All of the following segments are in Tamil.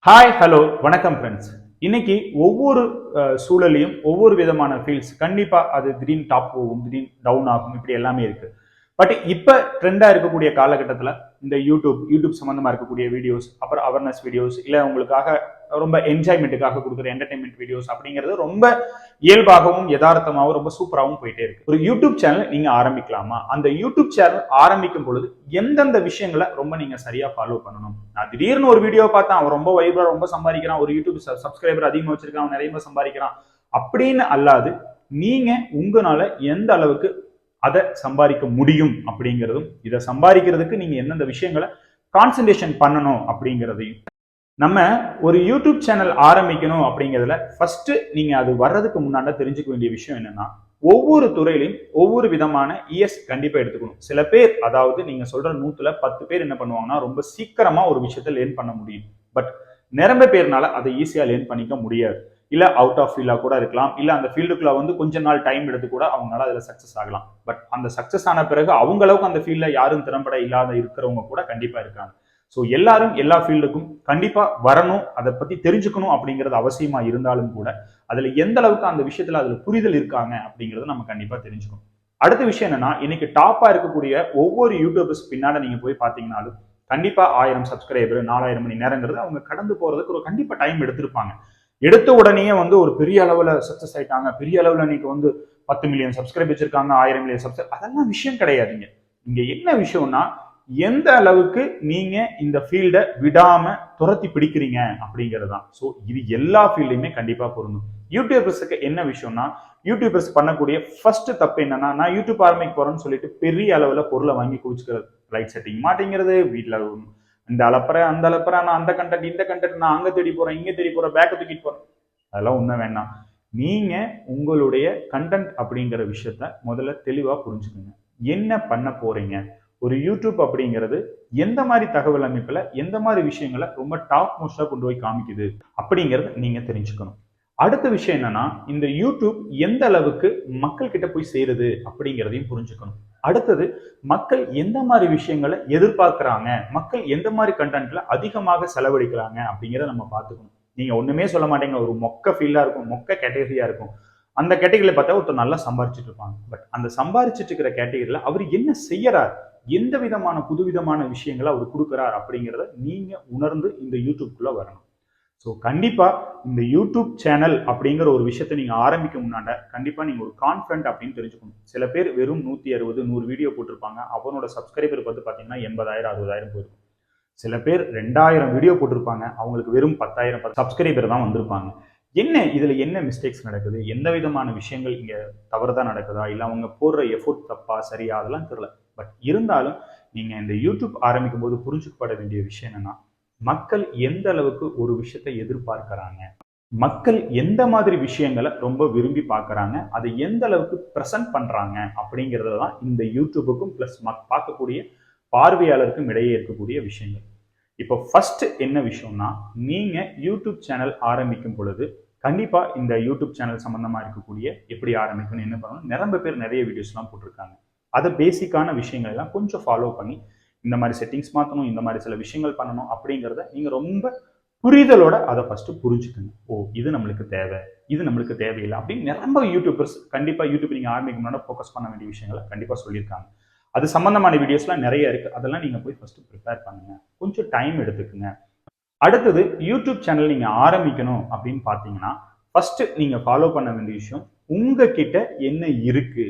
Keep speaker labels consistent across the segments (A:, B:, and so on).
A: ஹாய் ஹலோ வணக்கம் ஃப்ரெண்ட்ஸ். இன்னைக்கு ஒவ்வொரு சூழலையும் ஒவ்வொரு விதமான ஃபீல்ஸ் கண்டிப்பாக அது திடீர்னு டாப் போகும், திடீர்னு டவுன் ஆகும், இப்படி எல்லாமே இருக்கு. பட் இப்போ ட்ரெண்டாக இருக்கக்கூடிய காலகட்டத்தில் இந்த யூடியூப் சம்மந்தமாக இருக்கக்கூடிய வீடியோஸ், அப்புறம் அவேர்னஸ் வீடியோஸ், இல்லை உங்களுக்காக ரொம்ப என்ஜாய்மெண்ட்டுக்காக கொடுக்குற என்டர்டைன்மெண்ட் வீடியோஸ் அப்படிங்கிறது ரொம்ப இயல்பாகவும் யதார்த்தமாகவும் ரொம்ப சூப்பராகவும் போயிட்டே இருக்கு. ஒரு யூடியூப் சேனல் நீங்க ஆரம்பிக்கலாமா? அந்த யூடியூப் சேனல் ஆரம்பிக்கும் பொழுது எந்தெந்த விஷயங்களை ரொம்ப நீங்க சரியா ஃபாலோ பண்ணணும்? நான் திடீர்னு ஒரு வீடியோ பார்த்தேன், அவன் ரொம்ப வைபரா ரொம்ப சம்பாதிக்கிறான், ஒரு யூடியூப் சப்ஸ்கிரைபர் அதிகமாக வச்சிருக்கான், அவன் நிறைய சம்பாதிக்கிறான் அப்படின்னு அல்லாது நீங்க உங்களால எந்த அளவுக்கு அதை சம்பாதிக்க முடியும் அப்படிங்கிறதும், இதை சம்பாதிக்கிறதுக்கு நீங்க எந்தெந்த விஷயங்களை கான்சன்ட்ரேஷன் பண்ணணும் அப்படிங்கிறதையும், நம்ம ஒரு யூடியூப் சேனல் ஆரம்பிக்கணும் அப்படிங்கிறதுல ஃபர்ஸ்ட் நீங்க அது வர்றதுக்கு முன்னாடி தெரிஞ்சுக்க வேண்டிய விஷயம் என்னன்னா, ஒவ்வொரு துறையிலையும் ஒவ்வொரு விதமான இஎஸ் கண்டிப்பா எடுத்துக்கணும். சில பேர், அதாவது நீங்க சொல்ற 100ல 10 பேர் என்ன பண்ணுவாங்கன்னா ரொம்ப சீக்கிரமா ஒரு விஷயத்தை லேர்ன் பண்ண முடியும். பட் நிரம்ப பேர்னால அதை ஈஸியா லேர்ன் பண்ணிக்க முடியாது. இல்ல அவுட் ஆஃப் ஃபீல்டா கூட இருக்கலாம், இல்ல அந்த ஃபீல்டுக்குள்ள கொஞ்ச நாள் டைம் எடுத்து கூட அவங்களால அதுல சக்சஸ் ஆகலாம். பட் அந்த சக்சஸ் ஆன பிறகு அவங்க அளவுக்கு அந்த ஃபீல்ட்ல யாரும் திறம்பட இல்லாத இருக்கிறவங்க கூட கண்டிப்பா இருக்காங்க. ஸோ எல்லாரும் எல்லா ஃபீல்டுக்கும் கண்டிப்பா வரணும், அதை பத்தி தெரிஞ்சுக்கணும் அப்படிங்கிறது அவசியமா இருந்தாலும் கூட அதுல எந்த அளவுக்கு அந்த விஷயத்துல அதுல புரிதல் இருக்காங்க அப்படிங்கறத நம்ம கண்டிப்பா தெரிஞ்சுக்கணும். அடுத்த விஷயம் என்னன்னா, இன்னைக்கு டாப்பா இருக்கக்கூடிய ஒவ்வொரு யூடியூபர்ஸ் பின்னாடி நீங்க போய் பாத்தீங்கன்னாலும் கண்டிப்பா 1000 சப்ஸ்கிரைபர் 4000 மணி நேரங்கிறது அவங்க கடந்து போறதுக்கு ஒரு கண்டிப்பா டைம் எடுத்திருப்பாங்க. எடுத்த உடனே ஒரு பெரிய அளவுல சக்சஸ் ஆயிட்டாங்க, பெரிய அளவுல இன்னைக்கு 10 மில்லியன் சப்ஸ்கிரைப் வச்சிருக்காங்க, 1000 மில்லியன் சப்ஸ்கிரைப், அதெல்லாம் விஷயம் கிடையாதுங்க. இங்க என்ன விஷயம்னா, எந்த அளவுக்கு நீங்க இந்த ஃபீல்டை விடாம துரத்தி பிடிக்கிறீங்க அப்படிங்கிறது தான். ஸோ இது எல்லா ஃபீல்டையுமே கண்டிப்பா பொருந்தும். யூடியூபர்ஸுக்கு என்ன விஷயம்னா, யூடியூபர்ஸ் பண்ணக்கூடிய ஃபர்ஸ்ட் தப்பு என்னன்னா, நான் யூடியூப் ஆரம்பிக்க போறேன்னு சொல்லிட்டு பெரிய அளவுல பொருளை வாங்கி குவிச்சுக்கிறது. லைட் செட்டிங் மாட்டேங்கிறது, வீட்டுல இந்த அளப்புற அந்த அளப்புற, நான் அந்த கண்டென்ட் இந்த கண்டென்ட், நான் அங்க தேடி போறேன் இங்க தேடி போறேன் பேக்க தூக்கிட்டு போறேன், அதெல்லாம் உண்மை வேண்டாம். நீங்க உங்களுடைய கண்டென்ட் அப்படிங்கிற விஷயத்த முதல்ல தெளிவா புரிஞ்சுக்கோங்க. என்ன பண்ண போறீங்க? ஒரு யூடியூப் அப்படிங்கிறது எந்த மாதிரி தகவல் அமைப்புல எந்த மாதிரி விஷயங்களை ரொம்ப டாப் மோஸ்டா கொண்டு போய் காமிக்குது அப்படிங்கறத நீங்க தெரிஞ்சுக்கணும். அடுத்த விஷயம் என்னன்னா, இந்த யூடியூப் எந்த அளவுக்கு மக்கள் கிட்ட போய் சேருது அப்படிங்கிறதையும் புரிஞ்சுக்கணும். அடுத்தது, மக்கள் எந்த மாதிரி விஷயங்களை எதிர்பார்க்கிறாங்க, மக்கள் எந்த மாதிரி கண்டென்ட்ல அதிகமாக செலவழிக்கிறாங்க அப்படிங்கிறத நம்ம பார்த்துக்கணும். நீங்க ஒண்ணுமே சொல்ல மாட்டீங்க, ஒரு மொக்க ஃபீல்டா இருக்கும், மொக்க கேட்டகரியா இருக்கும். அந்த கேட்டகரியில பார்த்தா ஒருத்தர் நல்லா சம்பாரிச்சிட்டு இருப்பாங்க. பட் அந்த சம்பாரிச்சிட்டு இருக்கிற கேட்டகரியில அவர் என்ன செய்யறார், எந்த விதமான புதுவிதமான விஷயங்களை அவர் கொடுக்கிறார் அப்படிங்கிறத நீங்க உணர்ந்து இந்த யூடியூப்குள்ள வரணும். ஸோ கண்டிப்பா இந்த யூடியூப் சேனல் அப்படிங்கிற ஒரு விஷயத்தை நீங்க ஆரம்பிக்க முன்னாண்ட கண்டிப்பா நீங்க ஒரு கான்ஃபிடன்ட் அப்படின்னு தெரிஞ்சுக்கணும். சில பேர் வெறும் 160 100 வீடியோ போட்டிருப்பாங்க, அவனோட சப்ஸ்கிரைபர் பாத்தீங்கன்னா 80,000 60,000 போயிருக்கும். சில பேர் 2000 வீடியோ போட்டிருப்பாங்க, அவங்களுக்கு வெறும் 10,000 சப்ஸ்கிரைபர் தான் வந்திருப்பாங்க. என்ன இதுல என்ன மிஸ்டேக்ஸ் நடக்குது, எந்த விதமான விஷயங்கள் இங்க தவறுதான் நடக்குதா, இல்ல அவங்க போடுற எஃபோர்ட் தப்பா சரியா, அதெல்லாம் தெரியல. பட் இருந்தாலும் நீங்க இந்த யூடியூப் ஆரம்பிக்கும் போது புரிஞ்சுக்கப்பட வேண்டிய விஷயம் என்னன்னா, மக்கள் எந்த அளவுக்கு ஒரு விஷயத்தை எதிர்பார்க்கிறாங்க, மக்கள் எந்த மாதிரி விஷயங்களை ரொம்ப விரும்பி பார்க்கறாங்க, அதை எந்த அளவுக்கு பிரசன்ட் பண்றாங்க அப்படிங்கிறது தான் இந்த யூடியூபுக்கும் பிளஸ் பார்க்கக்கூடிய பார்வையாளருக்கும் இடையே இருக்கக்கூடிய விஷயங்கள். இப்போ ஃபர்ஸ்ட் என்ன விஷயம்னா, நீங்க யூடியூப் சேனல் ஆரம்பிக்கும் பொழுது கண்டிப்பா இந்த யூடியூப் சேனல் சம்பந்தமா இருக்கக்கூடிய எப்படி ஆரம்பிக்கணும், என்ன பண்ணணும், நிரம்ப பேர் நிறைய வீடியோஸ்லாம் போட்டிருக்காங்க. அதை பேசிக்கான விஷயங்கள் எல்லாம் கொஞ்சம் ஃபாலோ பண்ணி இந்த மாதிரி செட்டிங்ஸ் மாற்றணும், இந்த மாதிரி சில விஷயங்கள் பண்ணணும் அப்படிங்கிறத நீங்க ரொம்ப புரிதலோட அதை ஃபர்ஸ்ட் புரிஞ்சுக்கணும். ஓ, இது நம்மளுக்கு தேவை, இது நம்மளுக்கு தேவையில்லை அப்படின்னு நிரம்ப யூடியூபர்ஸ் கண்டிப்பா யூடியூப் நீங்க ஆரம்பிக்கணும்னா ஃபோக்கஸ் பண்ண வேண்டிய விஷயங்களை கண்டிப்பா சொல்லியிருக்காங்க. அது சம்பந்தமான வீடியோஸ்லாம் நிறைய இருக்கு, அதெல்லாம் நீங்க போய் ஃபர்ஸ்ட் ப்ரிப்பேர் பண்ணுங்க, கொஞ்சம் டைம் எடுத்துக்குங்க. அடுத்தது, யூடியூப் சேனல் நீங்க ஆரம்பிக்கணும் அப்படின்னு பாத்தீங்கன்னா ஃபர்ஸ்ட் நீங்க ஃபாலோ பண்ண வேண்டிய விஷயம், உங்ககிட்ட என்ன இருக்கு,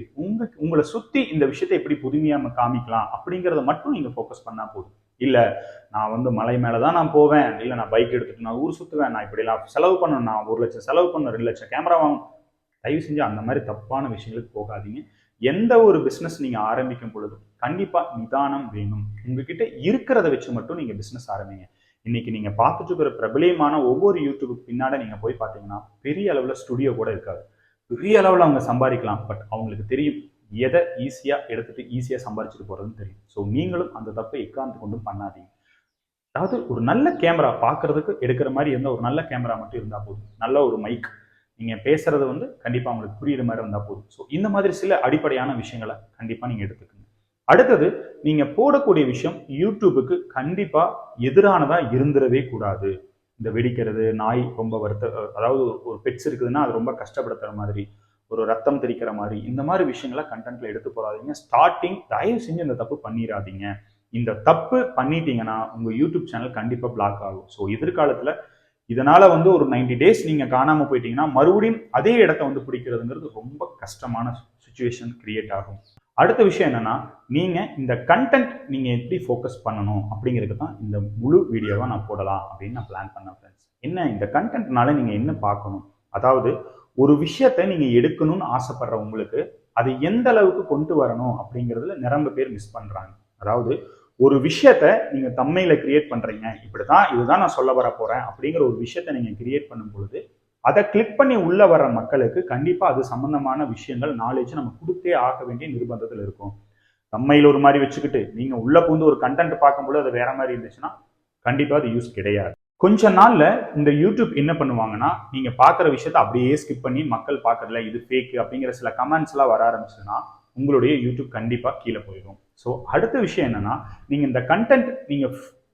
A: உங்களை சுத்தி இந்த விஷயத்தை எப்படி புதுமையா காமிக்கலாம் அப்படிங்கறத மட்டும் நீங்க ஃபோக்கஸ் பண்ணா போதும். இல்ல நான் மலை மேலதான் நான் போவேன், இல்ல நான் பைக் எடுத்துட்டு நான் ஊர் சுத்துவேன், நான் இப்படி எல்லாம் செலவு பண்ணணும், நான் 1 லட்சம் செலவு பண்ணணும், 2 லட்சம் கேமரா வாங்கணும், தயவு செஞ்சு அந்த மாதிரி தப்பான விஷயங்களுக்கு போகாதீங்க. எந்த ஒரு பிசினஸ் நீங்க ஆரம்பிக்கும் பொழுதும் கண்டிப்பா நிதானம் வேணும். உங்ககிட்ட இருக்கிறத வச்சு மட்டும் நீங்க பிசினஸ் ஆரம்பிங்க. இன்னைக்கு நீங்க பார்த்துட்டு இருக்கிற பிரபலியமான ஒவ்வொரு யூடியூப் பின்னாடி நீங்க போய் பார்த்தீங்கன்னா பெரிய அளவுல ஸ்டுடியோ கூட இருக்காது, பெரிய அளவுல அவங்க சம்பாதிக்கலாம். பட் அவங்களுக்கு தெரியும் எதை ஈஸியா எடுத்துட்டு ஈஸியா சம்பாதிச்சுட்டு போறதுன்னு தெரியும். ஸோ நீங்களும் அந்த தப்பை எக்காந்து கொண்டும் பண்ணாதீங்க. அதாவது ஒரு நல்ல கேமரா பார்க்கறதுக்கு எடுக்கிற மாதிரி இருந்தால் ஒரு நல்ல கேமரா மட்டும் இருந்தா போதும், நல்ல ஒரு மைக், நீங்க பேசுறது கண்டிப்பா உங்களுக்கு புரியுற மாதிரி இருந்தா போதும். ஸோ இந்த மாதிரி சில அடிப்படையான விஷயங்களை கண்டிப்பா நீங்க எடுத்துக்கணும். அடுத்தது, நீங்க போடக்கூடிய விஷயம் யூடியூபுக்கு கண்டிப்பா எதிரானதா இருந்துடவே கூடாது. இந்த வெடிக்கிறது, நாய் ரொம்ப அதாவது ஒரு பெட்ஸ் இருக்குதுன்னா அது ரொம்ப கஷ்டப்படுத்துற மாதிரி, ஒரு ரத்தம் தெரிக்கிற மாதிரி, இந்த மாதிரி விஷயங்களை கண்டென்ட்ல எடுத்து போடாதீங்க. ஸ்டார்டிங் தயவு செஞ்சு இந்த தப்பு பண்ணிடாதீங்க. இந்த தப்பு பண்ணிட்டீங்கன்னா உங்க யூடியூப் சேனல் கண்டிப்பா பிளாக் ஆகும். ஸோ எதிர்காலத்துல இதனால ஒரு 90 டேஸ் நீங்க காணாம போயிட்டீங்கன்னா மறுபடியும் அதே இடத்த பிடிக்கிறதுங்கிறது ரொம்ப கஷ்டமான சுச்சுவேஷன் கிரியேட் ஆகும். அடுத்த விஷயம் என்னன்னா, நீங்க இந்த கண்டென்ட் நீங்க எப்படி ஃபோக்கஸ் பண்ணணும் அப்படிங்கிறது தான் இந்த முழு வீடியோவா நான் போடலாம் அப்படின்னு நான் பிளான் பண்ணேன் ஃப்ரெண்ட்ஸ். என்ன இந்த கண்டென்ட்னால நீங்க என்ன பார்க்கணும், அதாவது ஒரு விஷயத்தை நீங்க எடுக்கணும்னு ஆசைப்படுற உங்களுக்கு அதை எந்த அளவுக்கு கொண்டு வரணும் அப்படிங்கிறதுல நிரம்ப பேர் மிஸ் பண்றாங்க. அதாவது ஒரு விஷயத்த நீங்க தம்மையில கிரியேட் பண்றீங்க, இப்படிதான் இதுதான் நான் சொல்ல வர போறேன் அப்படிங்கிற ஒரு விஷயத்த நீங்க கிரியேட் பண்ணும் பொழுது அதை கிளிக் பண்ணி உள்ள வர்ற மக்களுக்கு கண்டிப்பா அது சம்பந்தமான விஷயங்கள் நாலேஜ் நம்ம கொடுத்தே ஆக வேண்டிய நிர்பந்தத்தில் இருக்கும். தம்மையில் ஒரு மாதிரி வச்சுக்கிட்டு நீங்க உள்ள புகுந்து ஒரு கண்டென்ட் பார்க்கும்போது அது வேற மாதிரி இருந்துச்சுன்னா கண்டிப்பா அது யூஸ் கிடையாது. கொஞ்ச நாள்ல இந்த யூடியூப் என்ன பண்ணுவாங்கன்னா, நீங்க பாக்குற விஷயத்த அப்படியே ஸ்கிப் பண்ணி மக்கள் பாக்குறதுல இது ஃபேக் அப்படிங்கிற சில கமெண்ட்ஸ் எல்லாம் வர ஆரம்பிச்சுன்னா உங்களுடைய யூடியூப் கண்டிப்பா கீழே போயிடும். ஸோ அடுத்த விஷயம் என்னன்னா, நீங்க இந்த கண்டென்ட் நீங்க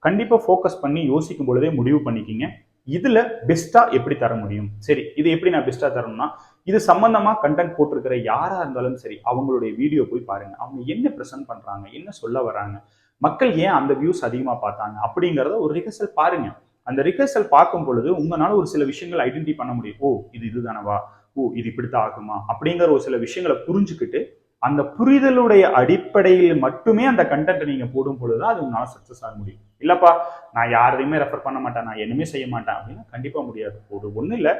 A: கண்டிப்பா ஃபோக்கஸ் பண்ணி யோசிக்கும் பொழுதே முடிவு பண்ணிக்கிங்க, இதுல பெஸ்டா எப்படி தர முடியும். சரி, இது எப்படி நான் பெஸ்டா தரணும்னா, இது சம்பந்தமா கண்டென்ட் போட்டிருக்கிற யாரா இருந்தாலும் சரி அவங்களுடைய வீடியோ போய் பாருங்க. அவங்க என்ன ப்ரெசென்ட் பண்றாங்க, என்ன சொல்ல வராங்க, மக்கள் ஏன் அந்த வியூஸ் அதிகமா பார்த்தாங்க அப்படிங்கறத ஒரு ரிஹர்சல் பாருங்க. அந்த ரிஹர்சல் பார்க்கும் பொழுது உங்களால ஒரு சில விஷயங்கள் ஐடென்டிஃபை பண்ண முடியும். ஓ, இது இதுதானவா, ஓ இது இப்படித்தான் ஆகுமா அப்படிங்கிற ஒரு சில விஷயங்களை புரிஞ்சுக்கிட்டு அந்த புரிதலுடைய அடிப்படையில் மட்டுமே அந்த கண்டென்ட் நீங்க போடும் பொழுதுதான் அது உங்களால சக்சஸ் ஆக முடியும். இல்லப்பா நான் யாரையுமே ரெஃபர் பண்ண மாட்டேன், நான் என்னமே செய்ய மாட்டேன் அப்படின்னா கண்டிப்பா முடியாது. ஒண்ணு இல்ல,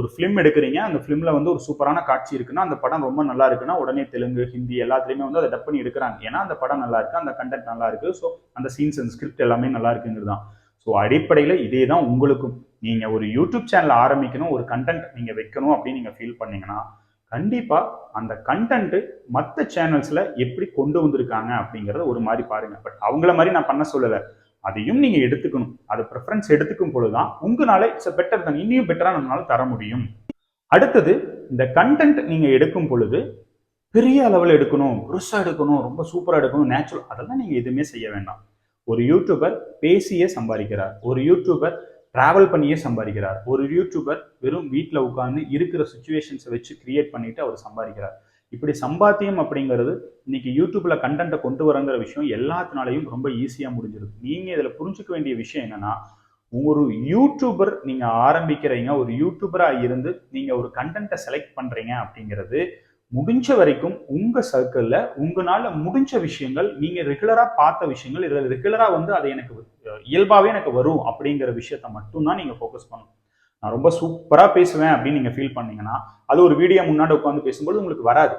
A: ஒரு ஃபிலிம் எடுக்கிறீங்க, அந்த ஃபிலிம்ல ஒரு சூப்பரான காட்சி இருக்குன்னா, அந்த படம் ரொம்ப நல்லா இருக்குன்னா உடனே தெலுங்கு, ஹிந்தி எல்லாத்துலயுமே அதை டப் பண்ணி எடுக்கிறாங்க. ஏன்னா அந்த படம் நல்லா இருக்கு, அந்த கண்டென்ட் நல்லா இருக்கு, ஸோ அந்த சீன்ஸ் அண்ட் ஸ்கிரிப்ட் எல்லாமே நல்லா இருக்குங்கிறது தான். ஸோ அடிப்படையில் இதே தான் உங்களுக்கும். நீங்க ஒரு யூடியூப் சேனல் ஆரம்பிக்கணும், ஒரு கண்டென்ட் நீங்க வைக்கணும் அப்படின்னு நீங்க ஃபீல் பண்ணீங்கன்னா கண்டிப்பா அந்த கண்டென்ட் மற்ற சேனல்ஸ்ல எப்படி கொண்டு வந்திருக்காங்க அப்படிங்கறத ஒரு மாதிரி பாருங்க. பட் அவங்கள மாதிரி நான் பண்ண சொல்லல, அதையும் நீங்க எடுத்துக்கணும். அது ப்ரெஃபரன்ஸ் எடுத்துக்கும் பொழுதுதான் உங்களால இட்ஸ் பெட்டர் தான், இன்னும் பெட்டரா நம்மளால தர முடியும். அடுத்தது, இந்த கண்டென்ட் நீங்க எடுக்கும் பொழுது பெரிய அளவில் எடுக்கணும், பெருசா எடுக்கணும், ரொம்ப சூப்பரா எடுக்கணும், நேச்சுரல், அதெல்லாம் நீங்க எதுவுமே செய்ய வேண்டாம். ஒரு யூடியூபர் பேசியே சம்பாதிக்கிறார், ஒரு யூடியூபர் டிராவல் பண்ணியே சம்பாதிக்கிறார், ஒரு யூடியூபர் வெறும் வீட்டில் உட்கார்ந்து இருக்கிற சுச்சுவேஷன்ஸை வச்சு கிரியேட் பண்ணிட்டு அவர் சம்பாதிக்கிறார். இப்படி சம்பாத்தியம் அப்படிங்கிறது இன்னைக்கு யூடியூப்ல கண்டென்ட்டை கொண்டு வரங்கிற விஷயம் எல்லாத்தினாலையும் ரொம்ப ஈஸியா முடிஞ்சிருக்கு. நீங்க இதுல புரிஞ்சுக்க வேண்டிய விஷயம் என்னன்னா, ஒரு யூடியூபர் நீங்க ஆரம்பிக்கிறீங்க, ஒரு யூடியூபரா இருந்து நீங்க ஒரு கண்டென்ட்டை செலக்ட் பண்றீங்க அப்படிங்கிறது முடிஞ்ச வரைக்கும் உங்க சர்க்கிள்ல உங்களால முடிஞ்ச விஷயங்கள், நீங்க ரெகுலரா பார்த்த விஷயங்கள், இதுல ரெகுலரா அதை எனக்கு இயல்பாவே எனக்கு வரும் அப்படிங்கிற விஷயத்த மட்டும்தான் நீங்க ஃபோக்கஸ் பண்ணணும். நான் ரொம்ப சூப்பரா பேசுவேன் அப்படின்னு நீங்க ஃபீல் பண்ணீங்கன்னா அது ஒரு வீடியோ முன்னாடி உட்காந்து பேசும்போது உங்களுக்கு வராது.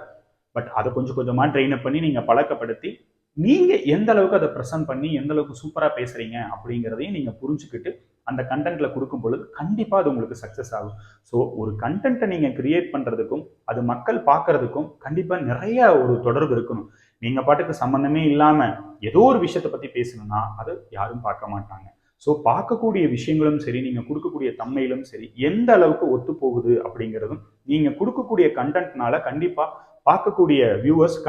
A: பட் அதை கொஞ்சம் கொஞ்சமா ட்ரெயின் அப் பண்ணி நீங்க பழக்கப்படுத்தி நீங்க எந்த அளவுக்கு அதை ப்ரெசென்ட் பண்ணி எந்த அளவுக்கு சூப்பரா பேசுறீங்க அப்படிங்கிறதையும் நீங்க புரிஞ்சுக்கிட்டு அந்த கண்டென்ட்ல கொடுக்கும் பொழுது கண்டிப்பா அது உங்களுக்கு சக்சஸ் ஆகும். ஸோ ஒரு கண்டென்ட்டை நீங்க கிரியேட் பண்றதுக்கும் அது மக்கள் பார்க்கறதுக்கும் கண்டிப்பா நிறைய ஒரு தொடர்பு இருக்கணும். நீங்க பாட்டுக்கு சம்பந்தமே இல்லாம ஏதோ ஒரு விஷயத்தை பத்தி பேசணும்னா அதை யாரும் பார்க்க மாட்டாங்க. ஸோ பார்க்கக்கூடிய விஷயங்களும் சரி, நீங்க கொடுக்கக்கூடிய தன்மையிலும் சரி எந்த அளவுக்கு ஒத்து போகுது அப்படிங்கிறதும் நீங்க கொடுக்கக்கூடிய கண்டென்ட்னால கண்டிப்பா பார்க்கக்கூடிய வியூவர்ஸ்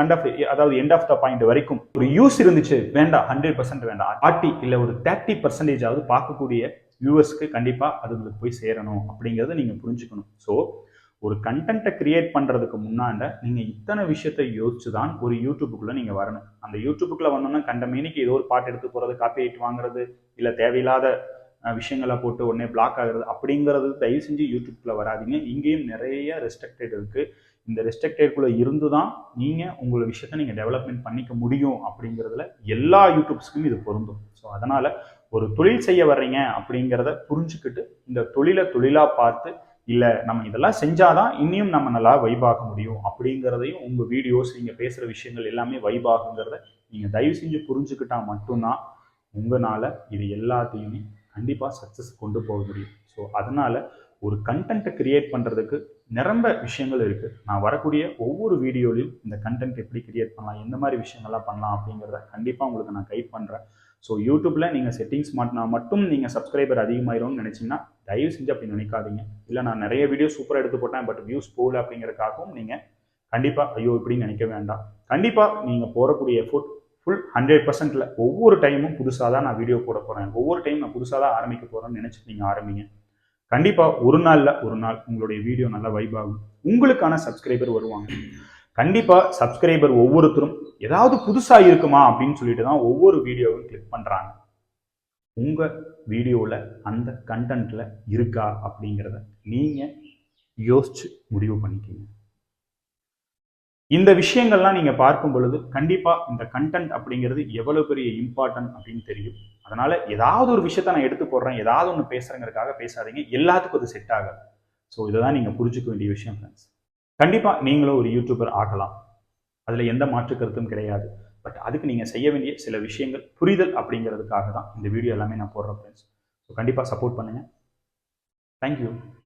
A: அதாவது எண்ட் ஆஃப் த பாயிண்ட் வரைக்கும் ஒரு யூஸ் இருந்துச்சு வேண்டாம், 100% வேண்டாம், 40 இல்லை ஒரு 30% பார்க்கக்கூடிய வியூவர்ஸ்க்கு கண்டிப்பா அது உங்களுக்கு போய் சேரணும் அப்படிங்கிறத நீங்க புரிஞ்சுக்கணும். ஸோ ஒரு கண்டென்ட்டை கிரியேட் பண்றதுக்கு முன்னாண்ட நீங்க இத்தனை விஷயத்தை யோசிச்சு தான் ஒரு யூடியூபுக்குள்ள நீங்க வரணும். அந்த யூடியூபுக்குள்ள வந்தோம்னா கண்டமேனிக்கு ஏதோ ஒரு பாட்டு எடுத்து போறது, காப்பி ரைட் வாங்குறது, இல்ல தேவையில்லாத விஷயங்களை போட்டு உடனே பிளாக் ஆகுறது அப்படிங்கிறது தயவு செஞ்சு யூடியூப்ல வராதிங்க. இங்கேயும் நிறைய ரெஸ்ட்ரிக்டட் இருக்கு. இந்த ரெஸ்ட்ரிக்டட்குள்ள இருந்து தான் நீங்க உங்களோட விஷயத்த நீங்க டெவலப்மெண்ட் பண்ணிக்க முடியும் அப்படிங்கிறதுல எல்லா யூடியூப்ஸ்க்கும் இது பொருந்தும். ஸோ அதனால ஒரு தொழில் செய்ய வர்றீங்க அப்படிங்கிறத புரிஞ்சுக்கிட்டு இந்த தொழிலா பார்த்து, இல்ல நம்ம இதெல்லாம் செஞ்சாதான் இன்னும் நம்ம நல்லா வைபாக முடியும் அப்படிங்கிறதையும் உங்க வீடியோஸ் நீங்க பேசுற விஷயங்கள் எல்லாமே வைபாகுங்கிறத நீங்க தயவு செஞ்சு புரிஞ்சுக்கிட்டா மட்டும்தான் உங்களால இது எல்லாத்தையுமே கண்டிப்பா சக்சஸ் கொண்டு போக முடியும். ஸோ அதனால ஒரு கண்டென்ட்டை கிரியேட் பண்றதுக்கு நிரம்ப விஷயங்கள் இருக்கு. நான் வரக்கூடிய ஒவ்வொரு வீடியோலையும் இந்த கண்டென்ட் எப்படி கிரியேட் பண்ணலாம், எந்த மாதிரி விஷயங்கள்லாம் பண்ணலாம் அப்படிங்கிறத கண்டிப்பா உங்களுக்கு நான் கைட் பண்றேன். ஸோ யூடியூப்ல நீங்க செட்டிங்ஸ் மாட்டினா மட்டும் நீங்க சப்ஸ்கிரைபர் அதிகமாயிரும்னு நினைச்சீங்கன்னா தயவு செஞ்சு அப்படி நினைக்காதீங்க. இல்லை நான் நிறைய வீடியோ சூப்பராக எடுத்து போட்டேன் பட் வியூஸ் போகல அப்படிங்கிறதுக்காகவும் நீங்க கண்டிப்பா ஐயோ இப்படின்னு நினைக்க வேண்டாம். கண்டிப்பா நீங்க போறக்கூடிய எஃபோர்ட் ஃபுல் 100%ல ஒவ்வொரு டைமும் புதுசாக தான் நான் வீடியோ போட போகிறேன், ஒவ்வொரு டைம் நான் புதுசாக தான் ஆரம்பிக்க போகிறேன்னு நினச்சிட்டு நீங்கள் ஆரம்பிங்க. கண்டிப்பாக ஒரு நாளில் ஒரு நாள் உங்களுடைய வீடியோ நல்லா வைப் ஆகும், உங்களுக்கான சப்ஸ்கிரைபர் வருவாங்க. கண்டிப்பாக சப்ஸ்கிரைபர் ஒவ்வொருத்தரும் ஏதாவது புதுசாக இருக்குமா அப்படின்னு சொல்லிட்டு தான் ஒவ்வொரு வீடியோவும் கிளிக் பண்ணுறாங்க. உங்கள் வீடியோவில் அந்த கண்டென்ட்டில் இருக்கா அப்படிங்கிறத நீங்கள் யோசிச்சு முடிவு பண்ணிக்கிங்க. இந்த விஷயங்கள்லாம் நீங்கள் பார்க்கும் பொழுது கண்டிப்பாக இந்த கண்டென்ட் அப்படிங்கிறது எவ்வளோ பெரிய இம்பார்ட்டன்ட் அப்படின்னு தெரியும். அதனால ஏதாவது ஒரு விஷயத்த நான் எடுத்து போடுறேன், ஏதாவது ஒன்று பேசுறேங்கிறதுக்காக பேசாதீங்க, எல்லாத்துக்கும் அது செட் ஆகாது. ஸோ இதை தான் நீங்கள் புரிஞ்சுக்க வேண்டிய விஷயம் ஃப்ரெண்ட்ஸ். கண்டிப்பாக நீங்களும் ஒரு யூடியூபர் ஆகலாம், அதில் எந்த மாற்று கருத்தும் கிடையாது. பட் அதுக்கு நீங்கள் செய்ய வேண்டிய சில விஷயங்கள் புரிதல் அப்படிங்கிறதுக்காக தான் இந்த வீடியோ எல்லாமே நான் போடுறேன் ஃப்ரெண்ட்ஸ். ஸோ கண்டிப்பாக சப்போர்ட் பண்ணுங்கள். தேங்க்யூ.